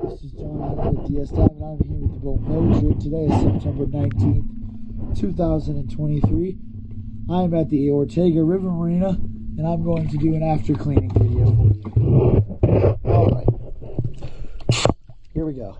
This is John Anode with DS Dive, and I'm here with the boat Mildred. Today is September 19th, 2023. I am at the Ortega River Marina, and I'm going to do an after cleaning video for you. Alright, here we go.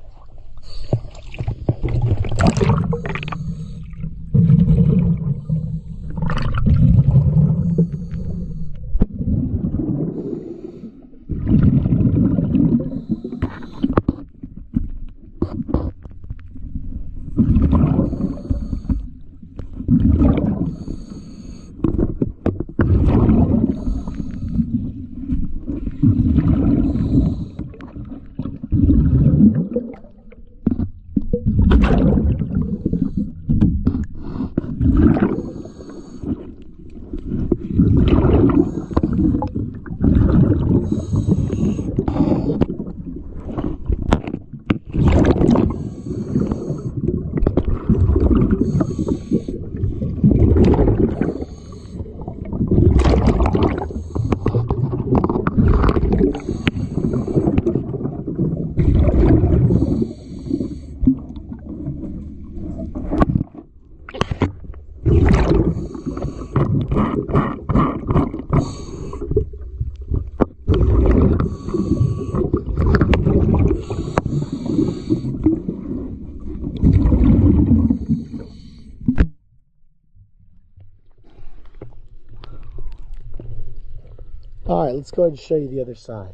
Alright, let's go ahead and show you the other side.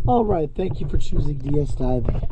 Alright, thank you for choosing DS Diving.